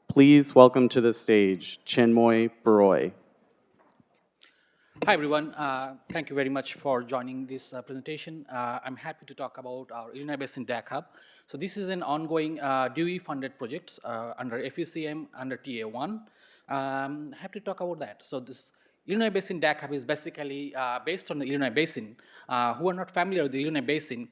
Please welcome to the stage Chinmoy, Baroi. Hi, everyone. Thank you very much for joining this presentation. I'm happy to talk about our Illinois Basin DAC Hub. So this is an ongoing DOE-funded project under FECM, under TA1. Happy to talk about that. So this Illinois Basin DAC Hub is basically based on the Illinois Basin. Who are not familiar with the Illinois Basin,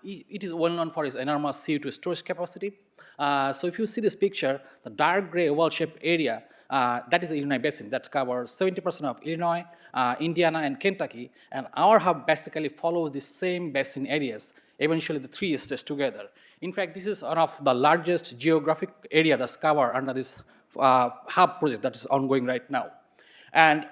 it is well known for its enormous CO2 storage capacity. So if you see this picture, the dark gray oval-shaped area, that is the Illinois Basin that covers 70% of Illinois, Indiana, and Kentucky. And our hub basically follows the same basin areas, eventually the three states together. In fact, this is one of the largest geographic area that's covered under this hub project that is ongoing right now. And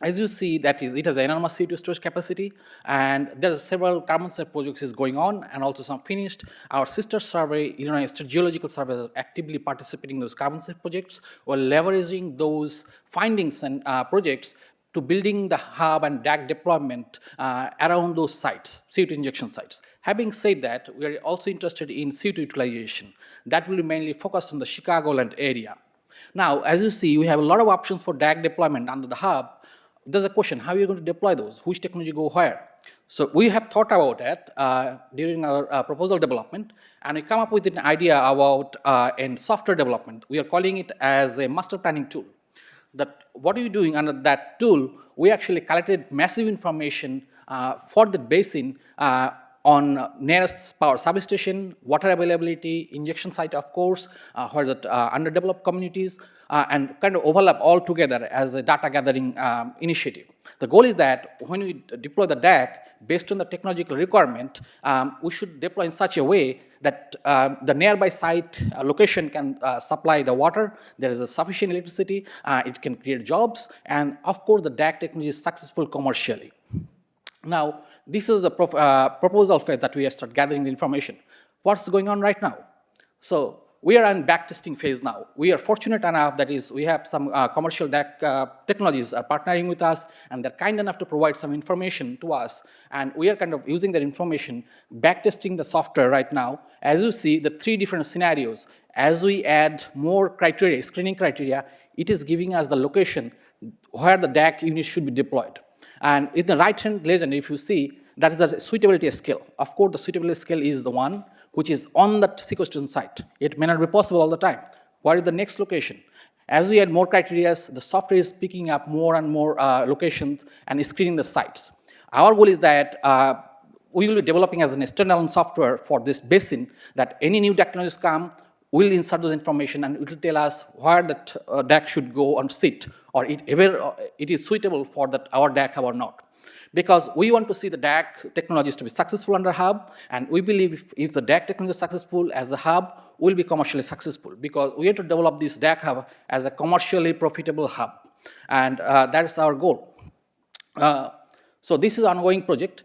as you see, it has enormous CO2 storage capacity, and there's several carbon set projects is going on, and also some finished. Our sister survey, Illinois State Geological Survey, is actively participating in those carbon set projects. We're leveraging those findings and projects to building the hub and DAC deployment around those sites, CO2 injection sites. Having said that, we are also interested in CO2 utilization. That will be mainly focused on the Chicagoland area. Now, as you see, we have a lot of options for DAC deployment under the hub. There's a question, how are you going to deploy those? Which technology go where? So we have thought about that during our proposal development, and we come up with an idea about in software development. We are calling it as a master planning tool. What are you doing under that tool? We actually collected massive information for the basin on nearest power substation, water availability, injection site, of course, where the underdeveloped communities, and kind of overlap all together as a data gathering initiative. The goal is that when we deploy the DAC, based on the technological requirement, we should deploy in such a way that the nearby site location can supply the water, there is a sufficient electricity, it can create jobs, and of course the DAC technology is successful commercially. Now, this is the proposal phase that we have started gathering the information. What's going on right now? So we are in backtesting phase now. We are fortunate enough that is we have some commercial DAC technologies are partnering with us, and they're kind enough to provide some information to us. And we are kind of using that information, backtesting the software right now. As you see, the three different scenarios. As we add more criteria, screening criteria, it is giving us the location where the DAC unit should be deployed. And in the right-hand legend, if you see, that is the suitability scale. Of course, the suitability scale is the one which is on the sequestration site. It may not be possible all the time. What is the next location? As we add more criteria, the software is picking up more and more locations and screening the sites. Our goal is that we will be developing as an standalone software for this basin, that any new technologies come, we'll insert those information and it will tell us where that DAC should go and sit, or it is suitable for our DAC hub or not. Because we want to see the DAC technologies to be successful under hub, and we believe if the DAC technology is successful as a hub, we'll be commercially successful, because we have to develop this DAC hub as a commercially profitable hub, and that is our goal. So this is an ongoing project.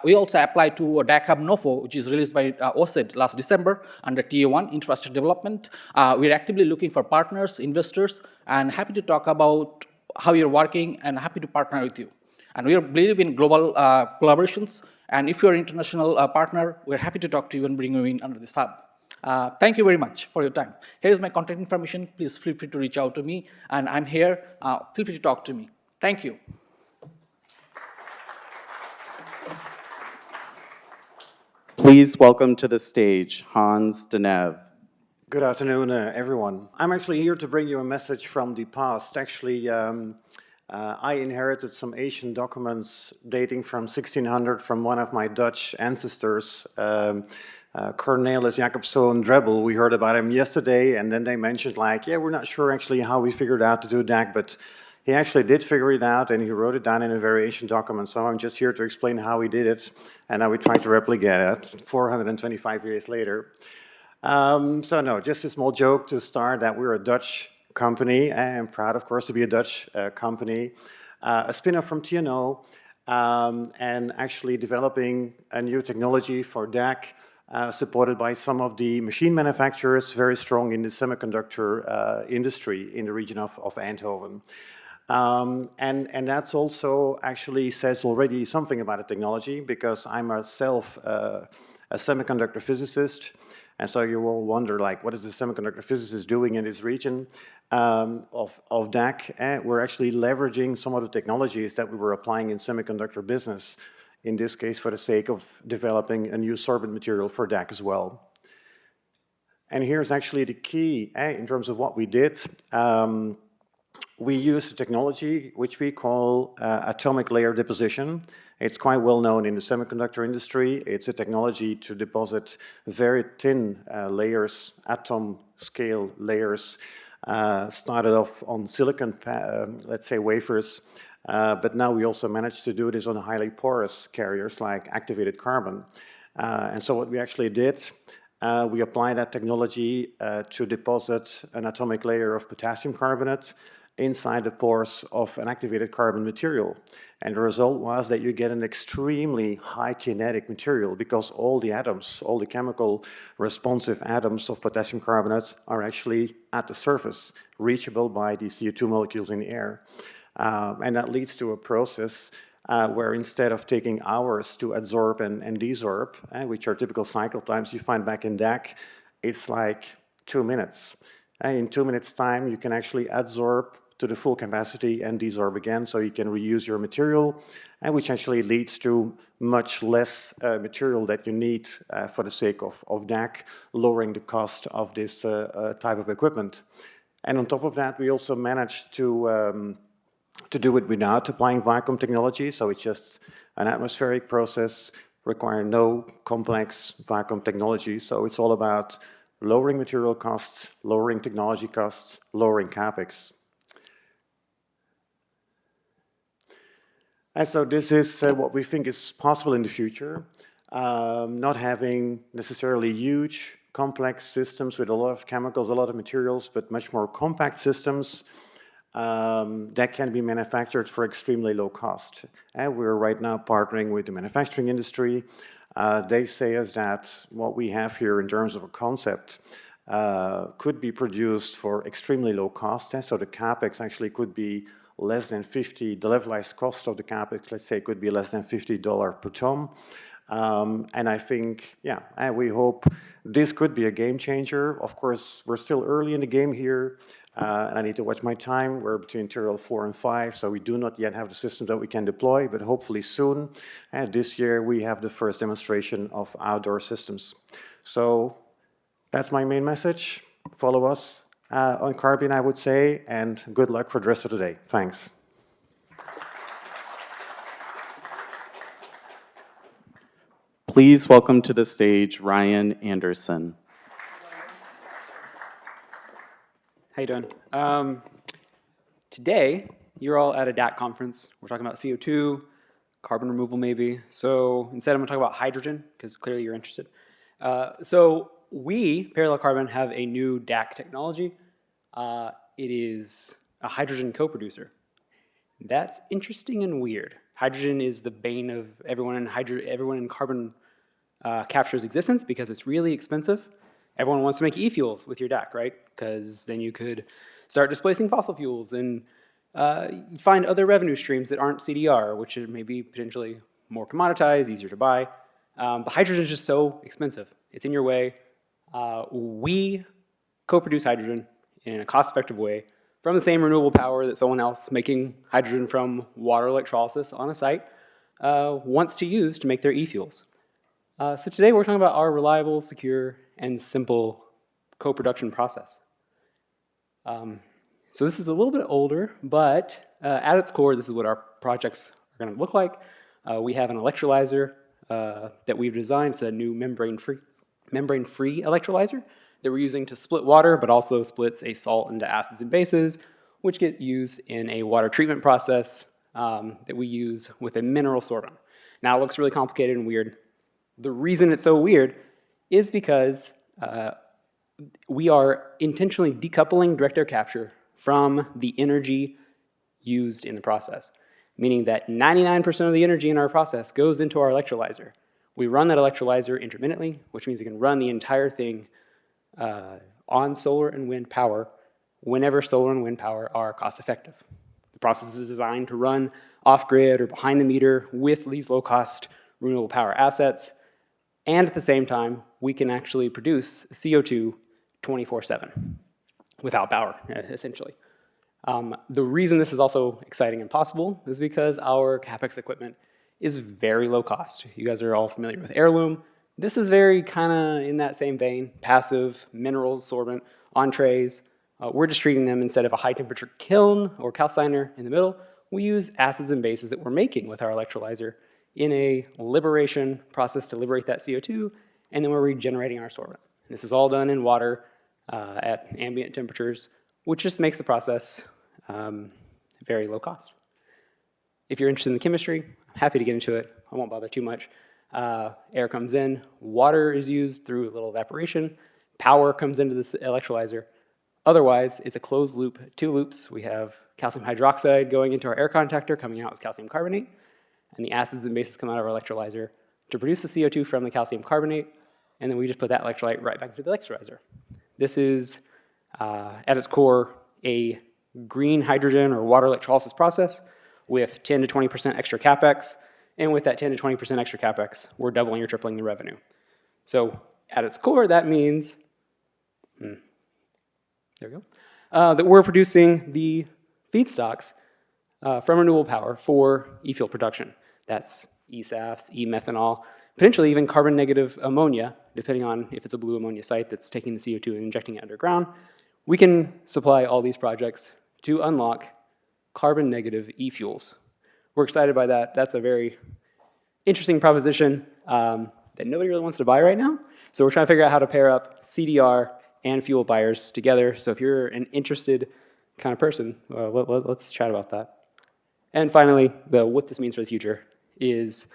We also applied to a DAC Hub NOFO, which is released by OSED last December under TA1, Infrastructure Development. We're actively looking for partners, investors, and happy to talk about how you're working and happy to partner with you. And we believe in global collaborations, and if you're an international partner, we're happy to talk to you and bring you in under this hub. Thank you very much for your time. Here is my contact information. Please feel free to reach out to me, and I'm here. Feel free to talk to me. Thank you. Please welcome to the stage Hans de Neve. Good afternoon, everyone. I'm actually here to bring you a message from the past. Actually, I inherited some Asian documents dating from 1600 from one of my Dutch ancestors, Cornelis Jacobzoon Drebbel. We heard about him yesterday, and then they mentioned like, yeah, we're not sure actually how we figured out to do DAC, but he actually did figure it out, and he wrote it down in a very ancient document. So I'm just here to explain how he did it, and now we try to replicate it 425 years later. So no, just a small joke to start that we're a Dutch company. I am proud, of course, to be a Dutch company, a spin-off from TNO, and actually developing a new technology for DAC, supported by some of the machine manufacturers very strong in the semiconductor industry in the region of Eindhoven. And that's also actually says already something about the technology, because I'm myself a semiconductor physicist, And so you will wonder, like, what is the semiconductor physicist doing in this region of DAC? We're actually leveraging some of the technologies that we were applying in semiconductor business, in this case for the sake of developing a new sorbent material for DAC as well. And here's actually the key in terms of what we did. We use a technology which we call atomic layer deposition. It's quite well known in the semiconductor industry. It's a technology to deposit very thin layers, atom scale layers, started off on silicon, let's say wafers, but now we also managed to do this on highly porous carriers like activated carbon. And so what we actually did, we applied that technology to deposit an atomic layer of potassium carbonate inside the pores of an activated carbon material. And the result was that you get an extremely high kinetic material because all the atoms, all the chemical responsive atoms of potassium carbonate are actually at the surface, reachable by the CO2 molecules in the air. And that leads to a process where instead of taking hours to adsorb and desorb, which are typical cycle times you find back in DAC, it's like 2 minutes. In 2 minutes' time, you can actually adsorb to the full capacity and desorb again, so you can reuse your material, which actually leads to much less material that you need for the sake of DAC, lowering the cost of this type of equipment. And on top of that, we also managed to do it without applying vacuum technology, so it's just an atmospheric process requiring no complex vacuum technology, so it's all about lowering material costs, lowering technology costs, lowering capex. And so this is what we think is possible in the future, not having necessarily huge, complex systems with a lot of chemicals, a lot of materials, but much more compact systems that can be manufactured for extremely low cost. And we're right now partnering with the manufacturing industry. They say us that what we have here in terms of a concept could be produced for extremely low cost. So the capex actually could be less than 50, the levelized cost of the capex, let's say, could be less than $50 per ton. And I think, yeah, and we hope this could be a game changer. Of course, we're still early in the game here, and I need to watch my time. We're between TRL 4 and 5, so we do not yet have the system that we can deploy, but hopefully soon. And this year, we have the first demonstration of outdoor systems. So that's my main message. Follow us on Carbyon, I would say, and good luck for the rest of the day. Thanks. Please welcome to the stage Ryan Anderson. How you doing? Today, you're all at a DAC conference. We're talking about CO2, carbon removal maybe. So instead I'm gonna talk about hydrogen, because clearly you're interested. So we, Parallel Carbon, have a new DAC technology. It is a hydrogen co-producer. That's interesting and weird. Hydrogen is the bane of everyone in carbon capture's existence because it's really expensive. Everyone wants to make e-fuels with your DAC, right? Because then you could start displacing fossil fuels and find other revenue streams that aren't CDR, which may be potentially more commoditized, easier to buy. But hydrogen is just so expensive. It's in your way. We co-produce hydrogen in a cost-effective way from the same renewable power that someone else making hydrogen from water electrolysis on a site wants to use to make their e-fuels. So today we're talking about our reliable, secure, and simple co-production process. So this is a little bit older, but at its core, this is what our projects are going to look like. We have an electrolyzer that we've designed. It's a new membrane-free electrolyzer that we're using to split water, but also splits a salt into acids and bases, which get used in a water treatment process that we use with a mineral sorbent. Now, it looks really complicated and weird. The reason it's so weird is because we are intentionally decoupling direct air capture from the energy used in the process, meaning that 99% of the energy in our process goes into our electrolyzer. We run that electrolyzer intermittently, which means we can run the entire thing on solar and wind power whenever solar and wind power are cost effective. The process is designed to run off-grid or behind the meter with these low-cost renewable power assets, and at the same time, we can actually produce CO2 24/7 without power, essentially. The reason this is also exciting and possible is because our CapEx equipment is very low cost. You guys are all familiar with Heirloom. This is very kind of in that same vein, passive, minerals, sorbent, on trays. We're just treating them instead of a high temperature kiln or calciner in the middle. We use acids and bases that we're making with our electrolyzer in a liberation process to liberate that CO2, and then we're regenerating our sorbent. This is all done in water at ambient temperatures, which just makes the process very low cost. If you're interested in the chemistry, I'm happy to get into it. I won't bother too much. Air comes in, water is used through a little evaporation, power comes into this electrolyzer. Otherwise, it's a closed loop, 2 loops. We have calcium hydroxide going into our air contactor, coming out as calcium carbonate, and the acids and bases come out of our electrolyzer to produce the CO2 from the calcium carbonate, and then we just put that electrolyte right back into the electrolyzer. This is, at its core, a green hydrogen or water electrolysis process with 10 to 20% extra CapEx, and with that 10 to 20% extra CapEx, we're doubling or tripling the revenue. So at its core, that means, there we go, that we're producing the feedstocks from renewable power for e-fuel production. That's e-SAFs, e-methanol, potentially even carbon negative ammonia, depending on if it's a blue ammonia site that's taking the CO2 and injecting it underground. We can supply all these projects to unlock carbon negative e-fuels. We're excited by that. That's a very interesting proposition that nobody really wants to buy right now. So we're trying to figure out how to pair up CDR and fuel buyers together. So if you're an interested kind of person, let's chat about that. And finally, what this means for the future is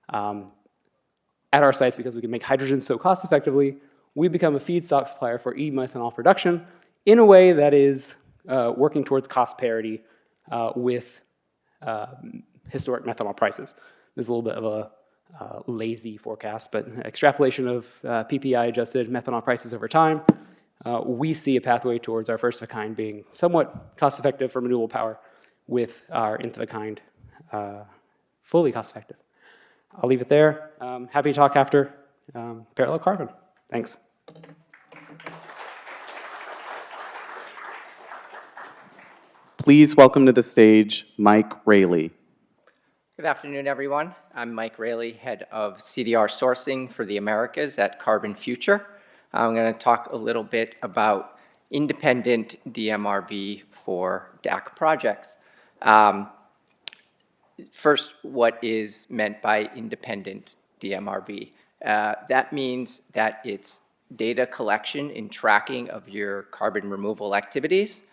at our sites, because we can make hydrogen so cost effectively, we become a feedstock supplier for e-methanol production in a way that is working towards cost parity with historic methanol prices. There's a little bit of a lazy forecast, but extrapolation of PPI adjusted methanol prices over time, we see a pathway towards our first of a kind being somewhat cost effective for renewable power with our nth of a kind fully cost effective. I'll leave it there. Happy to talk after parallel carbon. Thanks. Please welcome to the stage Mike Railey. Good afternoon, everyone. I'm Mike Railey, head of CDR sourcing for the Americas at Carbonfuture. I'm going to talk a little bit about independent DMRV for DAC projects. First, what is meant by independent DMRV? That means that it's data collection and tracking of your carbon removal activities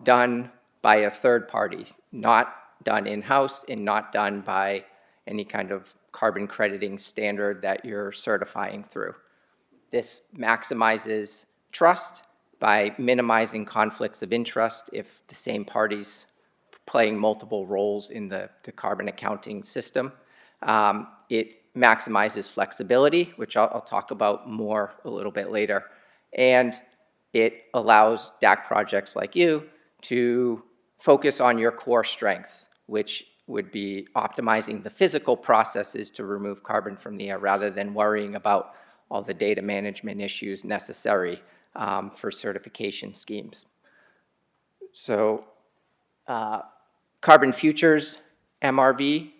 done by a third party, not done in-house and not done by any kind of carbon crediting standard that you're certifying through. This maximizes trust by minimizing conflicts of interest if the same party's playing multiple roles in the carbon accounting system. It maximizes flexibility, which I'll talk about more a little bit later. And it allows DAC projects like you to focus on your core strengths, which would be optimizing the physical processes to remove carbon from the air rather than worrying about all the data management issues necessary for certification schemes. So Carbonfuture's MRV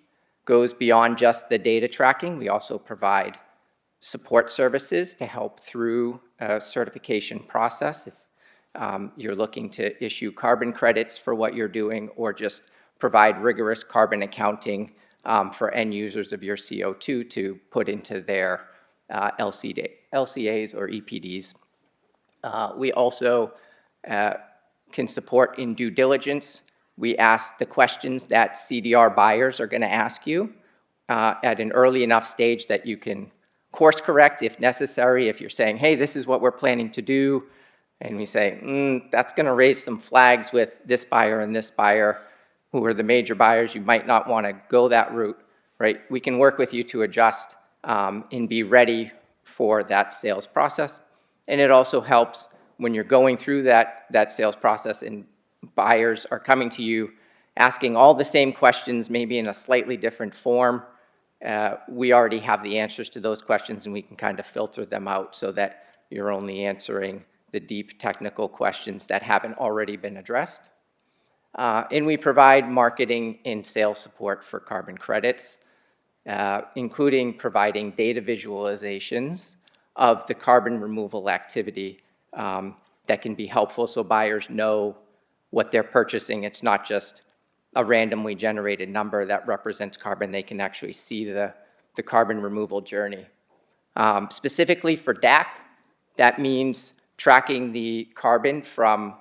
goes beyond just the data tracking. We also provide support services to help through a certification process if you're looking to issue carbon credits for what you're doing or just provide rigorous carbon accounting for end users of your CO2 to put into their LCAs or EPDs. We also can support in due diligence. We ask the questions that CDR buyers are going to ask you at an early enough stage that you can course correct if necessary. If you're saying, hey, this is what we're planning to do, and we say, that's going to raise some flags with this buyer and this buyer, who are the major buyers, you might not want to go that route, right? We can work with you to adjust and be ready for that sales process. And it also helps when you're going through that sales process and buyers are coming to you asking all the same questions, maybe in a slightly different form. we already have the answers to those questions, and we can kind of filter them out so that you're only answering the deep technical questions that haven't already been addressed. And we provide marketing and sales support for carbon credits, including providing data visualizations of the carbon removal activity that can be helpful so buyers know what they're purchasing. It's not just a randomly generated number that represents carbon. They can actually see the carbon removal journey. Specifically for DAC, that means tracking the carbon from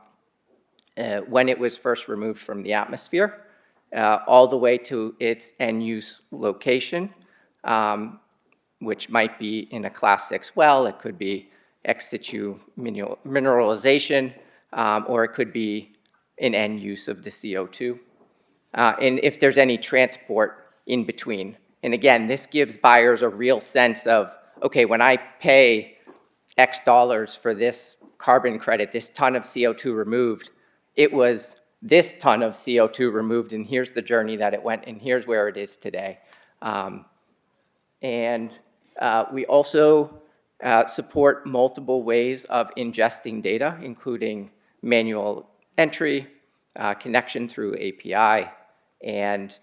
when it was first removed from the atmosphere all the way to its end-use location, which might be in a Class 6 well, it could be ex situ mineralization, or it could be an end use of the CO2. And if there's any transport in between. And again, this gives buyers a real sense of, okay, when I pay X dollars for this carbon credit, this ton of CO2 removed, it was this ton of CO2 removed, and here's the journey that it went, and here's where it is today. We also support multiple ways of ingesting data, including manual entry, connection through API, and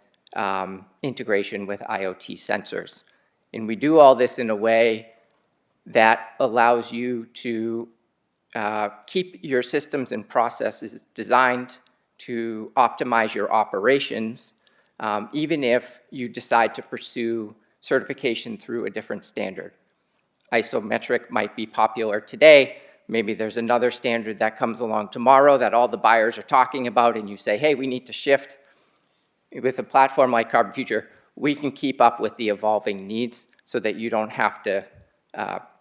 integration with IoT sensors. And we do all this in a way that allows you to keep your systems and processes designed to optimize your operations, even if you decide to pursue certification through a different standard. Isometric might be popular today. Maybe there's another standard that comes along tomorrow that all the buyers are talking about, and you say, hey, we need to shift. With a platform like Carbonfuture, we can keep up with the evolving needs so that you don't have to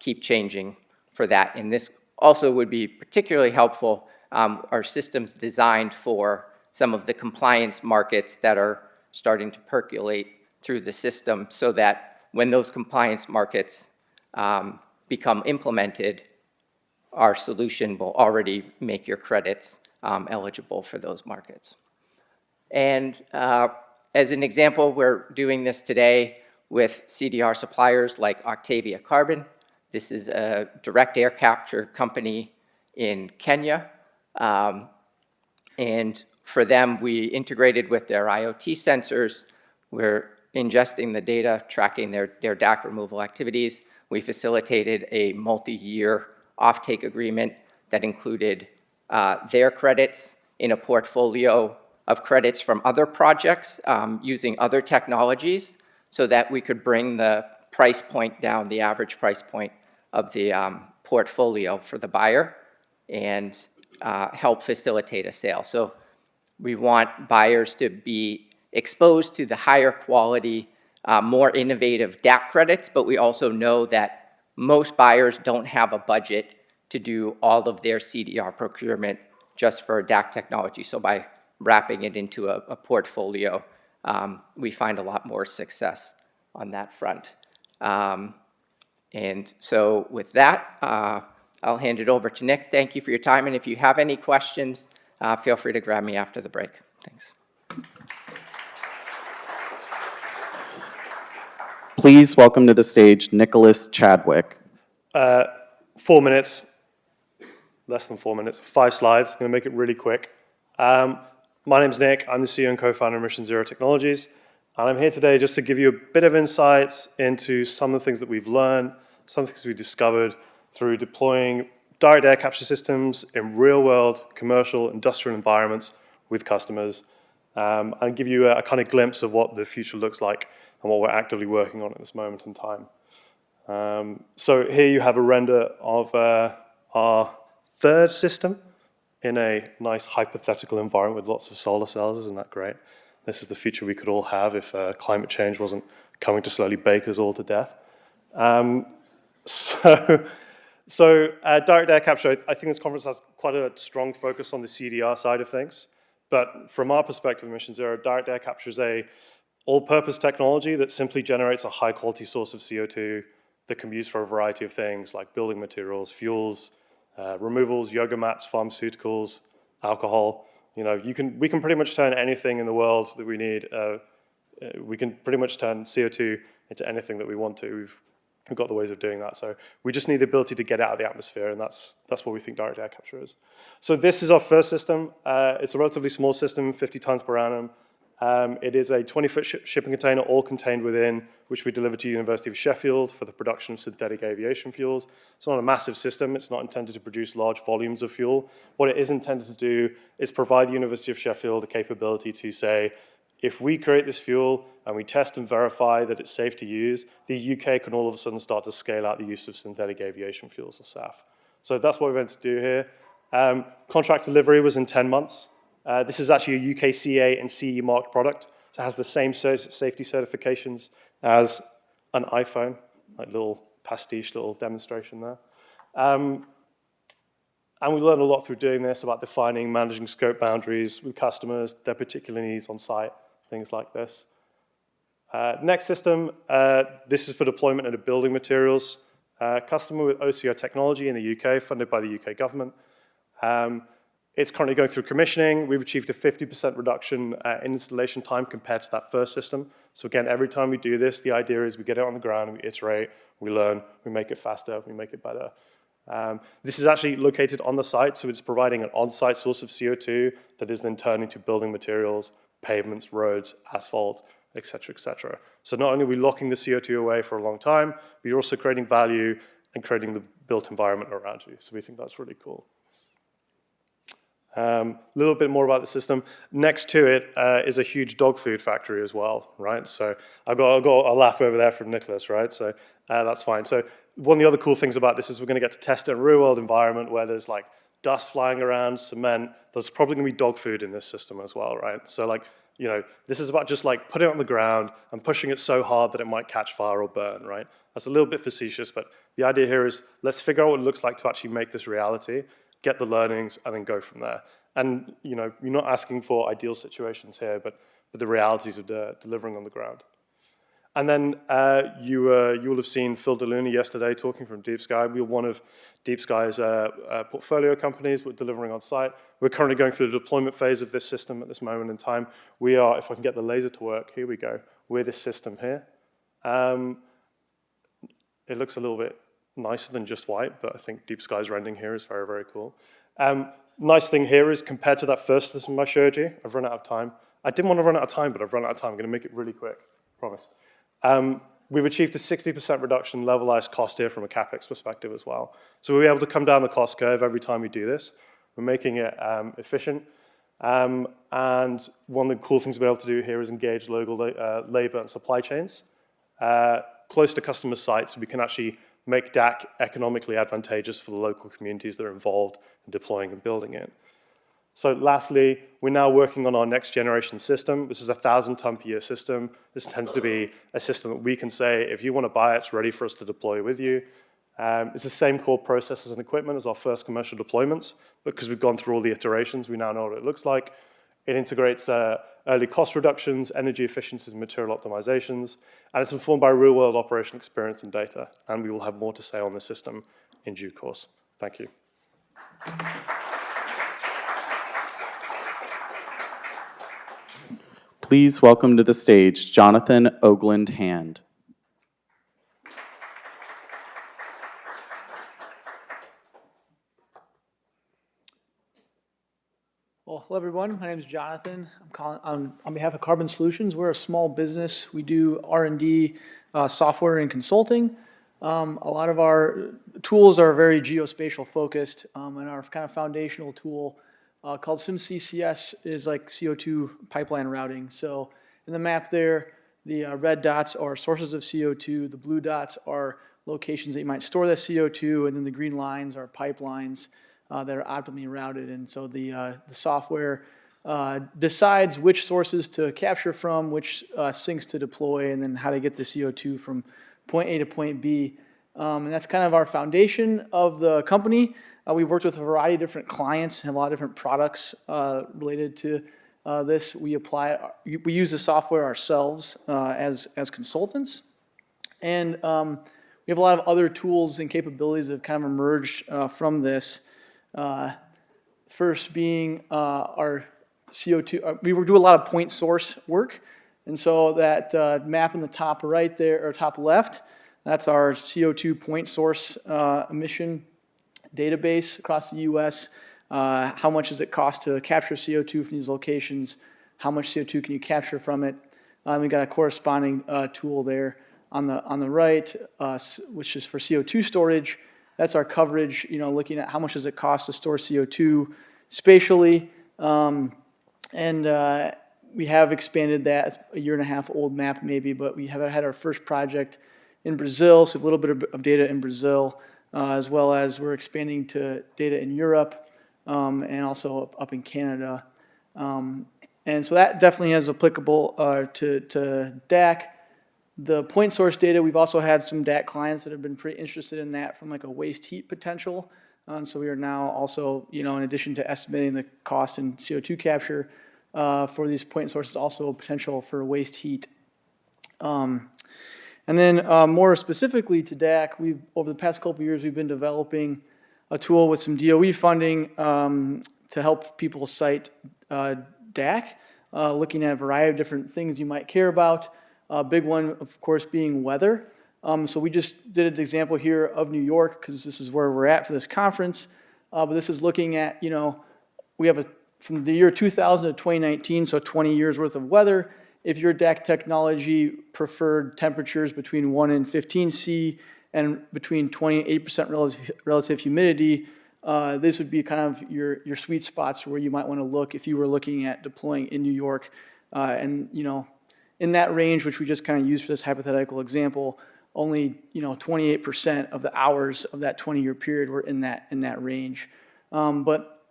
keep changing for that. And this also would be particularly helpful. Our systems designed for some of the compliance markets that are starting to percolate through the system so that when those compliance markets become implemented, our solution will already make your credits eligible for those markets. And as an example, we're doing this today with CDR suppliers like Octavia Carbon. This is a direct air capture company in Kenya. And for them, we integrated with their IoT sensors. We're ingesting the data, tracking their DAC removal activities. We facilitated a multi-year offtake agreement that included their credits in a portfolio of credits from other projects using other technologies so that we could bring the price point down, the average price point of the portfolio for the buyer and help facilitate a sale. So we want buyers to be exposed to the higher quality, more innovative DAC credits, but we also know that most buyers don't have a budget to do all of their CDR procurement just for DAC technology. So by wrapping it into a portfolio, we find a lot more success on that front. And so with that, I'll hand it over to Nick. Thank you for your time, and if you have any questions, feel free to grab me after the break. Thanks. Please welcome to the stage Nicholas Chadwick. 4 minutes, less than 4 minutes, 5 slides. I'm going to make it really quick. My name's Nick. I'm the CEO and co-founder of Mission Zero Technologies. And I'm here today just to give you a bit of insights into some of the things that we've learned, some things we discovered through deploying direct air capture systems in real-world commercial industrial environments with customers, and give you a kind of glimpse of what the future looks like and what we're actively working on at this moment in time. So here you have a render of our third system in a nice hypothetical environment with lots of solar cells. Isn't that great? This is the future we could all have if climate change wasn't coming to slowly bake us all to death. So direct air capture, I think this conference has quite a strong focus on the CDR side of things. But from our perspective, Mission Zero, direct air capture is a all-purpose technology that simply generates a high-quality source of CO2 that can be used for a variety of things like building materials, fuels, removals, yoga mats, pharmaceuticals, alcohol. You know, we can pretty much turn anything in the world that we need we can pretty much turn CO2 into anything that we want to. We've got the ways of doing that. So we just need the ability to get out of the atmosphere, and that's what we think direct air capture is. So this is our first system. It's a relatively small system, 50 tons per annum. It is a 20-foot shipping container, all contained within, which we deliver to University of Sheffield for the production of synthetic aviation fuels. It's not a massive system. It's not intended to produce large volumes of fuel. What it is intended to do is provide the University of Sheffield a capability to say, if we create this fuel and we test and verify that it's safe to use, the UK can all of a sudden start to scale out the use of synthetic aviation fuels, or SAF. So that's what we're going to do here. Contract delivery was in 10 months. This is actually a UKCA and CE marked product. So it has the same safety certifications as an iPhone, like little pastiche, little demonstration there. And we learned a lot through doing this about defining, managing scope boundaries with customers, their particular needs on site, things like this. Next system, this is for deployment into building materials. Customer with OCO technology in the UK, funded by the UK government. It's currently going through commissioning. We've achieved a 50% reduction in installation time compared to that first system. So again, every time we do this, the idea is we get it on the ground, we iterate, we learn, we make it faster, we make it better. This is actually located on the site, so it's providing an on-site source of CO2 that is then turned into building materials, pavements, roads, asphalt, et cetera, et cetera. So not only are we locking the CO2 away for a long time, but you're also creating value and creating the built environment around you. So we think that's really cool. A little bit more about the system. Next to it is a huge dog food factory as well, right? So I've got a laugh over there from Nicholas, right? So that's fine. So one of the other cool things about this is we're going to get to test it in a real world environment where there's like dust flying around, cement. There's probably going to be dog food in this system as well, right? So like, you know, this is about just like putting it on the ground and pushing it so hard that it might catch fire or burn, right? That's a little bit facetious, but the idea here is let's figure out what it looks like to actually make this reality, get the learnings, and then go from there. And you know, you're not asking for ideal situations here, but the realities of delivering on the ground. And then you will have seen Phil DeLuna yesterday talking from Deep Sky. We're one of Deep Sky's portfolio companies. We're delivering on site. We're currently going through the deployment phase of this system at this moment in time. We are, if I can get the laser to work, here we go. We're this system here. It looks a little bit nicer than just white, but I think Deep Sky's rendering here is very, very cool. Nice thing here is compared to that first system I showed you, I've run out of time. I didn't want to run out of time, but I've run out of time. I'm going to make it really quick, promise. We've achieved a 60% reduction in levelized cost here from a CapEx perspective as well. So we'll be able to come down the cost curve every time we do this. We're making it efficient. And one of the cool things we're able to do here is engage local labor and supply chains. Close to customer sites, we can actually make DAC economically advantageous for the local communities that are involved in deploying and building it. So lastly, we're now working on our next generation system. This is a 1,000-ton per year system. This tends to be a system that we can say, if you want to buy it, it's ready for us to deploy with you. It's the same core processes and equipment as our first commercial deployments, but because we've gone through all the iterations, we now know what it looks like. It integrates early cost reductions, energy efficiencies, and material optimizations, and it's informed by real-world operation experience and data, and we will have more to say on this system in due course. Thank you. Please welcome to the stage Jonathan Ogland-Hand. Well, hello everyone. My name is Jonathan. I'm calling on behalf of Carbon Solutions. We're a small business. We do R&D, software, and consulting. A lot of our tools are very geospatial focused, and our kind of foundational tool called SimCCS is like CO2 pipeline routing. So in the map there, the red dots are sources of CO2. The blue dots are locations that you might store that CO2, and then the green lines are pipelines that are optimally routed. And so the software decides which sources to capture from, which sinks to deploy, and then how to get the CO2 from point A to point B. And that's kind of our foundation of the company. We've worked with a variety of different clients and a lot of different products related to this. We use the software ourselves as consultants. And we have a lot of other tools and capabilities that have kind of emerged from this. First being our CO2, we do a lot of point source work. And so that map in the top right there, or top left, that's our CO2 point source emission database across the U.S. How much does it cost to capture CO2 from these locations? How much CO2 can you capture from it? We got a corresponding tool there on the right, which is for CO2 storage. That's our coverage, looking at how much does it cost to store CO2 spatially. We have expanded that. It's a 1.5 year old map maybe, but we have had our first project in Brazil, so we have a little bit of data in Brazil, as well as we're expanding to data in Europe and also up in Canada. And so that definitely is applicable to DAC. The point source data, we've also had some DAC clients that have been pretty interested in that from like a waste heat potential. So we are now also, in addition to estimating the cost in CO2 capture for these point sources, also a potential for waste heat. And then more specifically to DAC, over the past couple of years, we've been developing a tool with some DOE funding to help people cite DAC, looking at a variety of different things you might care about. A big one, of course, being weather. So we just did an example here of New York because this is where we're at for this conference. But this is looking at, we have from the year 2000 to 2019, so 20 years worth of weather. If your DAC technology preferred temperatures between 1 and 15 C and between 20 and 8% relative humidity, this would be kind of your sweet spots where you might want to look if you were looking at deploying in New York. In that range, which we just kind of used for this hypothetical example, only 28% of the hours of that 20-year period were in that range. But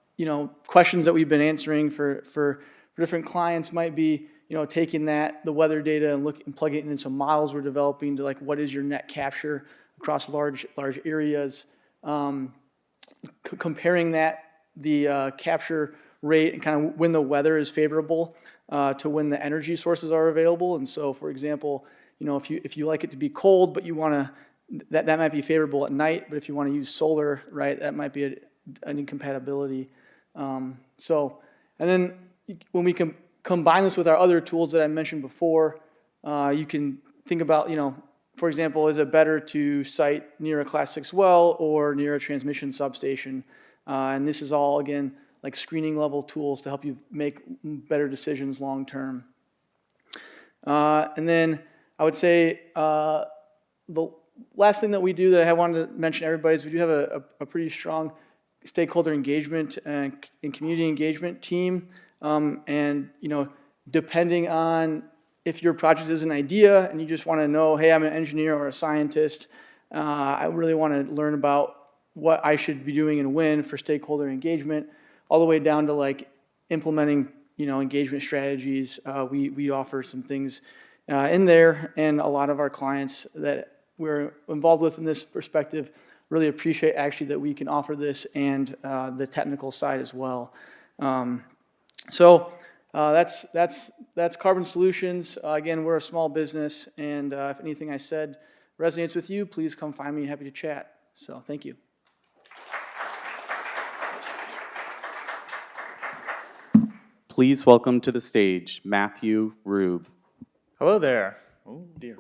questions that we've been answering for different clients might be taking the weather data and plugging it into some models we're developing to like what is your net capture across large areas, comparing the capture rate and kind of when the weather is favorable to when the energy sources are available. And so, for example, if you like it to be cold, but you want to, that might be favorable at night. But if you want to use solar, right, that might be an incompatibility. And then when we can combine this with our other tools that I mentioned before, you can think about, for example, is it better to site near a Class 6 well or near a transmission substation? And this is all, again, like screening level tools to help you make better decisions long term. And then I would say the last thing that we do that I wanted to mention to everybody is we do have a pretty strong stakeholder engagement and community engagement team. And depending on if your project is an idea and you just want to know, hey, I'm an engineer or a scientist, I really want to learn about what I should be doing and when for stakeholder engagement, all the way down to like implementing, engagement strategies. We offer some things in there, and a lot of our clients that we're involved with in this perspective really appreciate actually that we can offer this and the technical side as well. That's Carbon Solutions. Again, we're a small business, and if anything I said resonates with you, please come find me. Happy to chat. So thank you. Please welcome to the stage Matthew Rube. Hello there. Oh dear.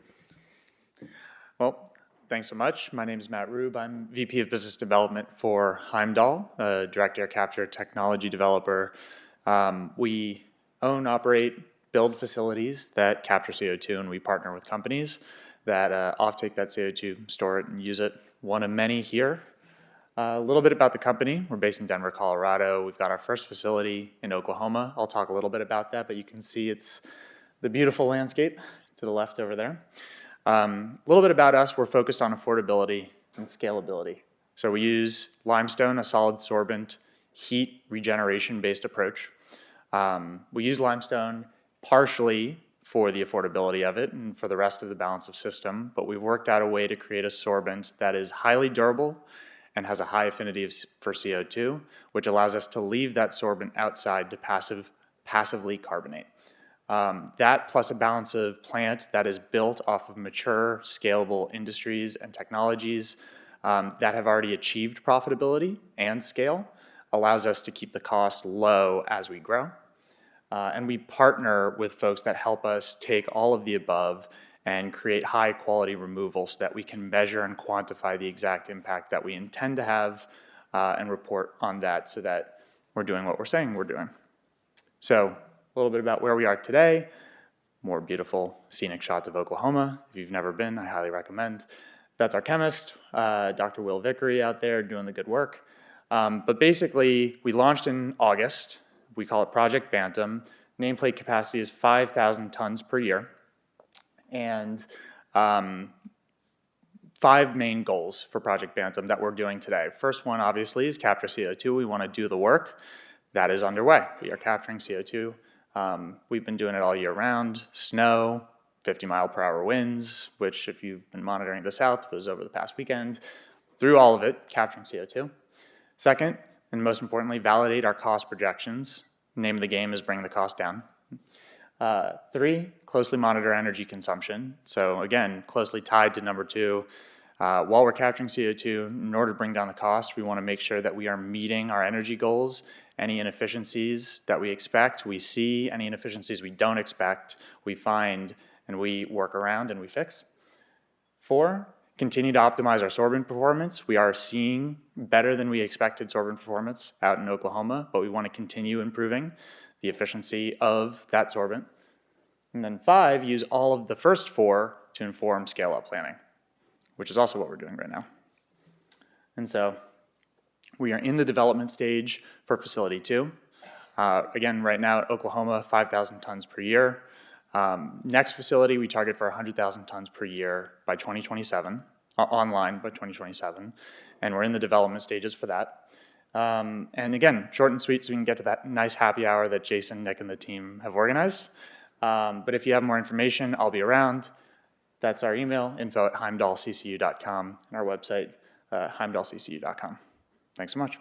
Well, thanks so much. My name is Matt Rube. I'm VP of Business Development for Heimdal, a direct air capture technology developer. We own, operate, build facilities that capture CO2, and we partner with companies that offtake that CO2, store it, and use it. One of many here. A little bit about the company. We're based in Denver, Colorado. We've got our first facility in Oklahoma. I'll talk a little bit about that, but you can see it's the beautiful landscape to the left over there. A little bit about us. We're focused on affordability and scalability. So we use limestone, a solid sorbent, heat regeneration-based approach. We use limestone partially for the affordability of it and for the rest of the balance of system, but we've worked out a way to create a sorbent that is highly durable and has a high affinity for CO2, which allows us to leave that sorbent outside to passively carbonate. That plus a balance of plant that is built off of mature, scalable industries and technologies that have already achieved profitability and scale allows us to keep the cost low as we grow. And we partner with folks that help us take all of the above and create high-quality removal so that we can measure and quantify the exact impact that we intend to have and report on that so that we're doing what we're saying we're doing. So a little bit about where we are today. More beautiful scenic shots of Oklahoma. If you've never been, I highly recommend. That's our chemist, Dr. Will Vickery out there doing the good work. But basically, we launched in August. We call it Project Bantam. Nameplate capacity is 5,000 tons per year. And 5 main goals for Project Bantam that we're doing today. First one, obviously, is capture CO2. We want to do the work. That is underway. We are capturing CO2. We've been doing it all year round. Snow, 50-mile-per-hour winds, which, if you've been monitoring the South, was over the past weekend. Through all of it, capturing CO2. Second, and most importantly, validate our cost projections. Name of the game is bring the cost down. 3, closely monitor energy consumption. So again, closely tied to number 2. While we're capturing CO2, in order to bring down the cost, we want to make sure that we are meeting our energy goals. Any inefficiencies that we expect, we see. Any inefficiencies we don't expect, we find and we work around and we fix. 4, continue to optimize our sorbent performance. We are seeing better than we expected sorbent performance out in Oklahoma, but we want to continue improving the efficiency of that sorbent. And then 5, use all of the first 4 to inform scale-up planning, which is also what we're doing right now. And so we are in the development stage for Facility 2. Again, right now at Oklahoma, 5,000 tons per year. Next facility, we target for 100,000 tons per year by 2027, online by 2027, and we're in the development stages for that. And again, short and sweet so we can get to that nice happy hour that Jason, Nick, and the team have organized. But if you have more information, I'll be around. That's our email, info@heimdalccu.com, and our website, heimdalccu.com. Thanks so much.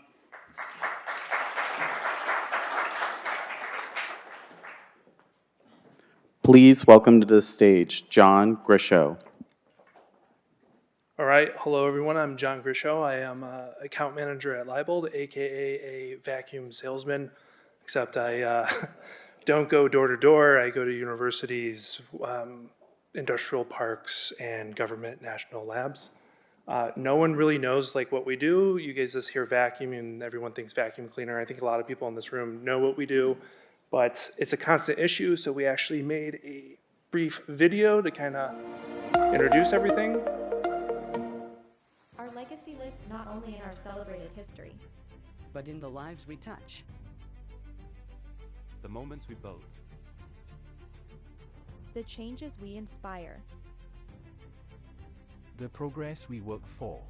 Please welcome to the stage John Grischow. All right, hello everyone, I'm John Grischow. I am account manager at Leybold, AKA a vacuum salesman, except I don't go door to door. I go to universities, industrial parks, and government national labs. No one really knows like what we do. You guys just hear vacuum and everyone thinks vacuum cleaner. I think a lot of people in this room know what we do, but it's a constant issue. So we actually made a brief video to kind of introduce everything. Our legacy lives not only in our celebrated history, but in the lives we touch, the moments we build, the changes we inspire, the progress we work for,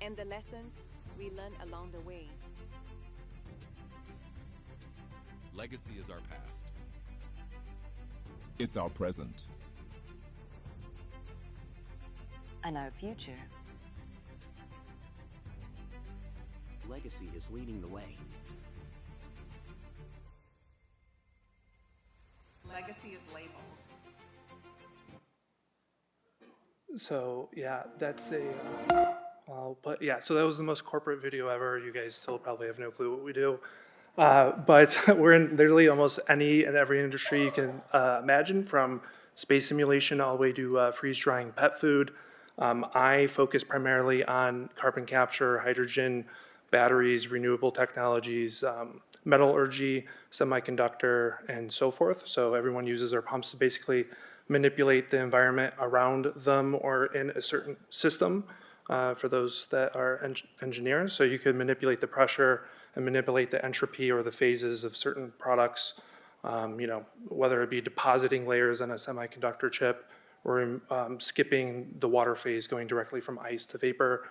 and the lessons we learn along the way. Legacy is our past. It's our present. and our future. Legacy is leading the way. Legacy is labeled. So yeah, that's a, so that was the most corporate video ever. You guys still probably have no clue what we do. But we're in literally almost any and every industry you can imagine, from space simulation all the way to freeze drying pet food. I focus primarily on carbon capture, hydrogen, batteries, renewable technologies, metallurgy, semiconductor, and so forth. So everyone uses their pumps to basically manipulate the environment around them or in a certain system, for those that are engineers. So you could manipulate the pressure and manipulate the entropy or the phases of certain products, whether it be depositing layers on a semiconductor chip or skipping the water phase, going directly from ice to vapor,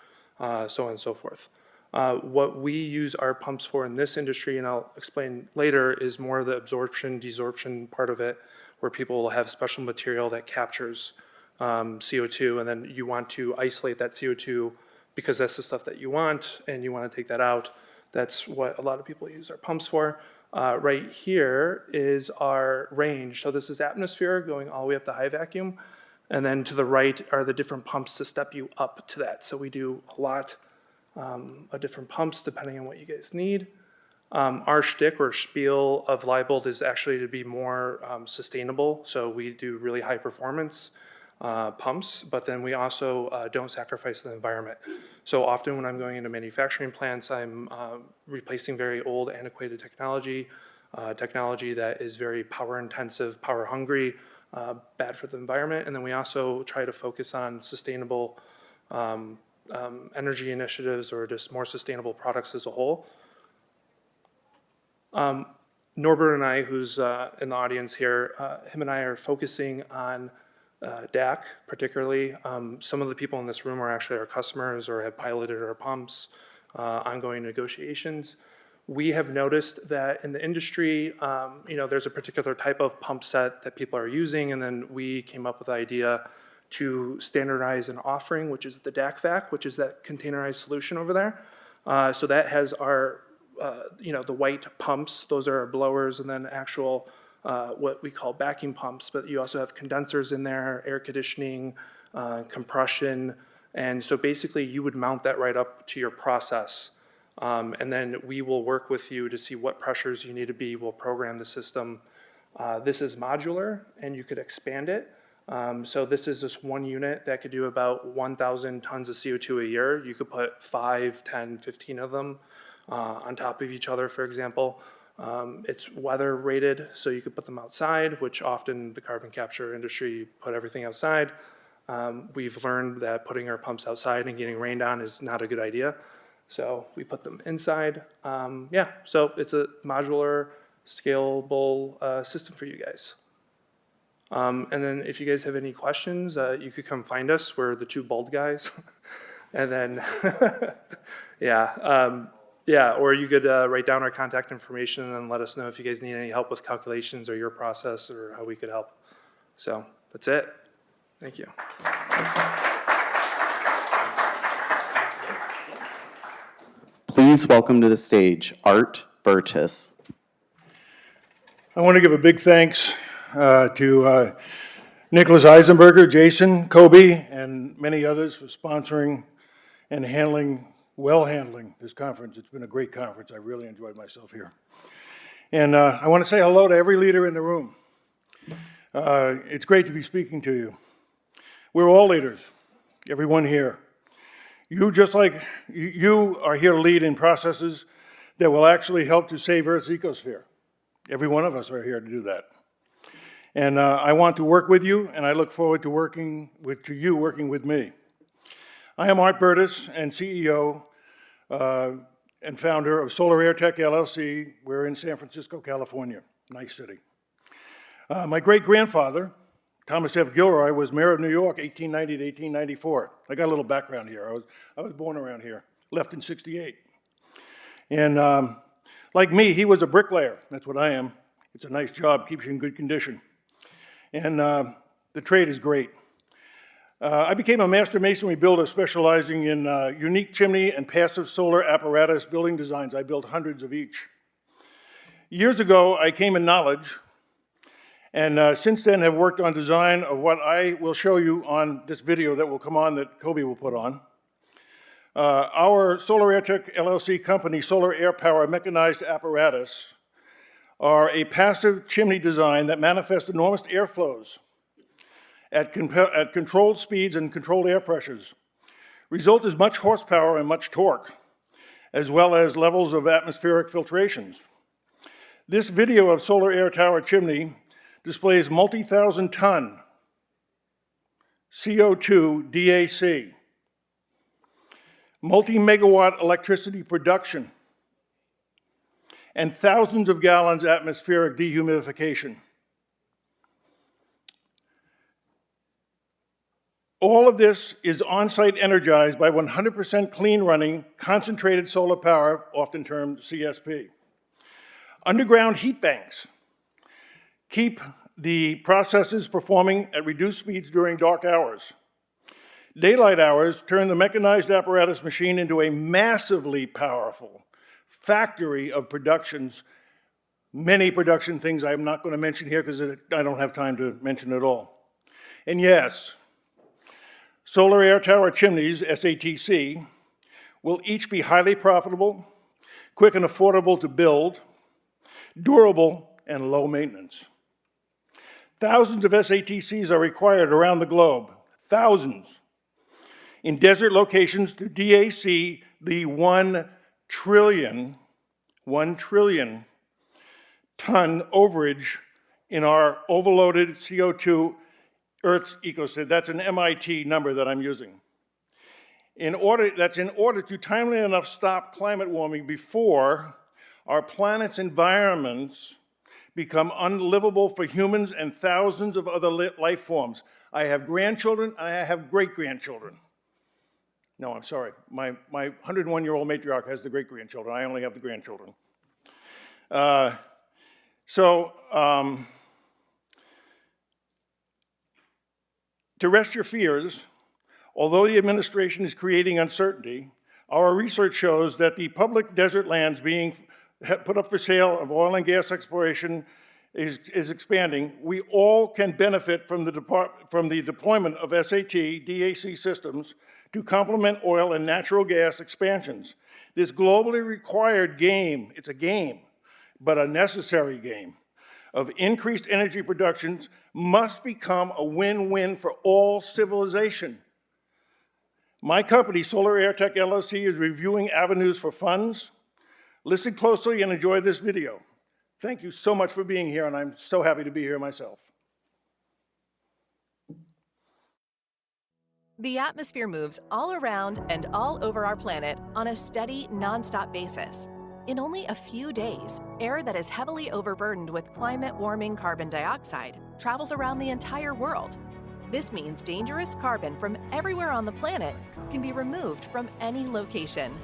so on and so forth. What we use our pumps for in this industry, and I'll explain later, is more the absorption, desorption part of it, where people will have special material that captures CO2, and then you want to isolate that CO2 because that's the stuff that you want, and you want to take that out. That's what a lot of people use our pumps for. Right here is our range. So this is atmosphere going all the way up to high vacuum, and then to the right are the different pumps to step you up to that. So we do a lot of different pumps depending on what you guys need. Our shtick or spiel of Leybold is actually to be more sustainable. So we do really high performance pumps, but then we also don't sacrifice the environment. So often when I'm going into manufacturing plants, I'm replacing very old antiquated technology, technology that is very power intensive, power hungry, bad for the environment. And then we also try to focus on sustainable energy initiatives or just more sustainable products as a whole. Norbert and I, who's in the audience here, him and I are focusing on DAC particularly. Some of the people in this room are actually our customers or have piloted our pumps, ongoing negotiations. We have noticed that in the industry, there's a particular type of pump set that people are using, and then we came up with the idea to standardize an offering, which is the DAC vac, which is that containerized solution over there. So that has our the white pumps, those are our blowers, and then actual what we call backing pumps, but you also have condensers in there, air conditioning, compression, and so basically you would mount that right up to your process. And then we will work with you to see what pressures you need to be. We'll program the system. This is modular, and you could expand it. So this is just one unit that could do about 1,000 tons of CO2 a year. You could put 5, 10, 15 of them on top of each other, for example. It's weather rated, so you could put them outside, which often the carbon capture industry put everything outside. We've learned that putting our pumps outside and getting rained on is not a good idea. So we put them inside. So it's a modular, scalable system for you guys. And then if you guys have any questions, you could come find us. We're the two bald guys. And then, or you could write down our contact information and then let us know if you guys need any help with calculations or your process or how we could help. So that's it. Thank you. Please welcome to the stage Art Burtis. I want to give a big thanks to Nicholas Eisenberger, Jason, Kobe, and many others for sponsoring and handling this conference. It's been a great conference. I really enjoyed myself here. And I want to say hello to every leader in the room. It's great to be speaking to you. We're all leaders, everyone here. You, just like you, are here to lead in processes that will actually help to save Earth's ecosphere. Every one of us are here to do that. And I want to work with you, and I look forward to working with me. I am Art Burtis, and CEO and founder of Solar Air Tech LLC. We're in San Francisco, California. Nice city. My great-grandfather, Thomas F. Gilroy, was mayor of New York, 1890 to 1894. I got a little background here. I was born around here, left in '68. And like me, he was a bricklayer. That's what I am. It's a nice job, keeps you in good condition. And the trade is great. I became a master masonry builder specializing in unique chimney and passive solar apparatus building designs. I built hundreds of each. Years ago, I came in knowledge, and since then have worked on design of what I will show you on this video that will come on that Kobe will put on. Our Solar Air Tech LLC company, Solar Air Power Mechanized Apparatus, are a passive chimney design that manifests enormous airflows at controlled speeds and controlled air pressures. Result is much horsepower and much torque, as well as levels of atmospheric filtrations. This video of Solar Air Tower chimney displays multi-thousand ton CO2 DAC, multi-megawatt electricity production, and thousands of gallons atmospheric dehumidification. All of this is on-site energized by 100% clean running, concentrated solar power, often termed CSP. Underground heat banks keep the processes performing at reduced speeds during dark hours. Daylight hours turn the mechanized apparatus machine into a massively powerful factory of productions, many production things I'm not going to mention here because I don't have time to mention it all. And yes, Solar Air Tower chimneys, SATC, will each be highly profitable, quick and affordable to build, durable, and low maintenance. Thousands of SATCs are required around the globe, thousands. In desert locations to DAC the 1 trillion ton overage in our overloaded CO2 Earth's ecosystem. That's an MIT number that I'm using. That's in order to timely enough stop climate warming before our planet's environments become unlivable for humans and thousands of other life forms. I have grandchildren, and I have great-grandchildren. No, I'm sorry. My 101-year-old matriarch has the great-grandchildren. I only have the grandchildren. To rest your fears, although the administration is creating uncertainty, our research shows that the public desert lands being put up for sale of oil and gas exploration is expanding. We all can benefit from the deployment of SAT, DAC systems to complement oil and natural gas expansions. This globally required game, it's a game, but a necessary game, of increased energy productions must become a win-win for all civilization. My company, Solar Air Tech LLC, is reviewing avenues for funds. Listen closely and enjoy this video. Thank you so much for being here, and I'm so happy to be here myself. The atmosphere moves all around and all over our planet on a steady, non-stop basis. In only a few days, air that is heavily overburdened with climate-warming carbon dioxide travels around the entire world. This means dangerous carbon from everywhere on the planet can be removed from any location.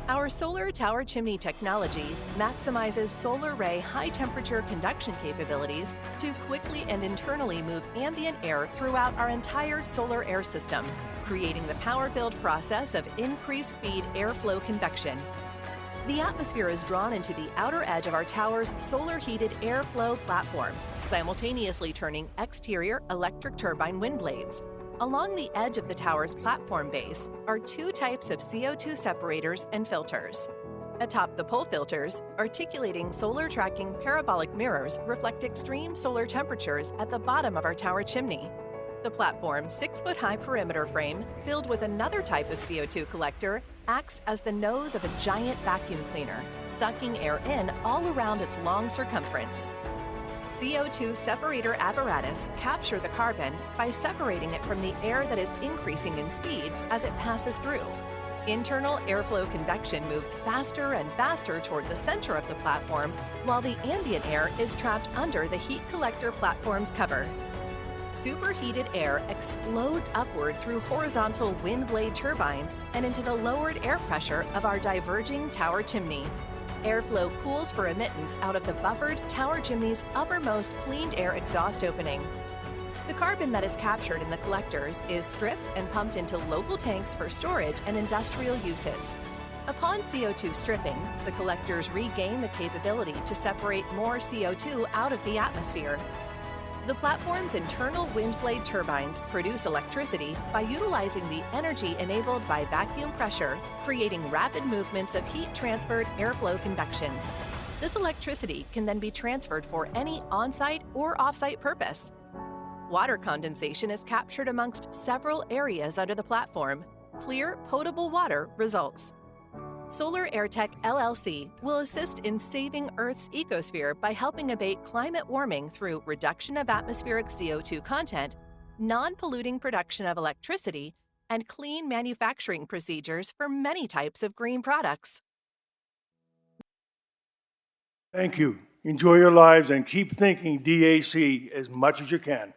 Our solar tower chimney technology maximizes solar ray high-temperature conduction capabilities to quickly and internally move ambient air throughout our entire solar air system, creating the power-filled process of increased speed airflow convection. The atmosphere is drawn into the outer edge of our tower's solar-heated airflow platform, simultaneously turning exterior electric turbine wind blades. Along the edge of the tower's platform base are two types of CO2 separators and filters. Atop the pole filters, articulating solar tracking parabolic mirrors reflect extreme solar temperatures at the bottom of our tower chimney. The platform's 6-foot-high perimeter frame, filled with another type of CO2 collector, acts as the nose of a giant vacuum cleaner, sucking air in all around its long circumference. CO2 separator apparatus capture the carbon by separating it from the air that is increasing in speed as it passes through. Internal airflow convection moves faster and faster toward the center of the platform, while the ambient air is trapped under the heat collector platform's cover. Superheated air explodes upward through horizontal wind blade turbines and into the lowered air pressure of our diverging tower chimney. Airflow cools for emittance out of the buffered tower chimney's uppermost cleaned air exhaust opening. The carbon that is captured in the collectors is stripped and pumped into local tanks for storage and industrial uses. Upon CO2 stripping, the collectors regain the capability to separate more CO2 out of the atmosphere. The platform's internal wind blade turbines produce electricity by utilizing the energy enabled by vacuum pressure, creating rapid movements of heat-transferred airflow convections. This electricity can then be transferred for any on-site or off-site purpose. Water condensation is captured amongst several areas under the platform. Clear, potable water results. Solar Air Tech LLC will assist in saving Earth's ecosphere by helping abate climate warming through reduction of atmospheric CO2 content, non-polluting production of electricity, and clean manufacturing procedures for many types of green products. Thank you. Enjoy your lives and keep thinking DAC as much as you can.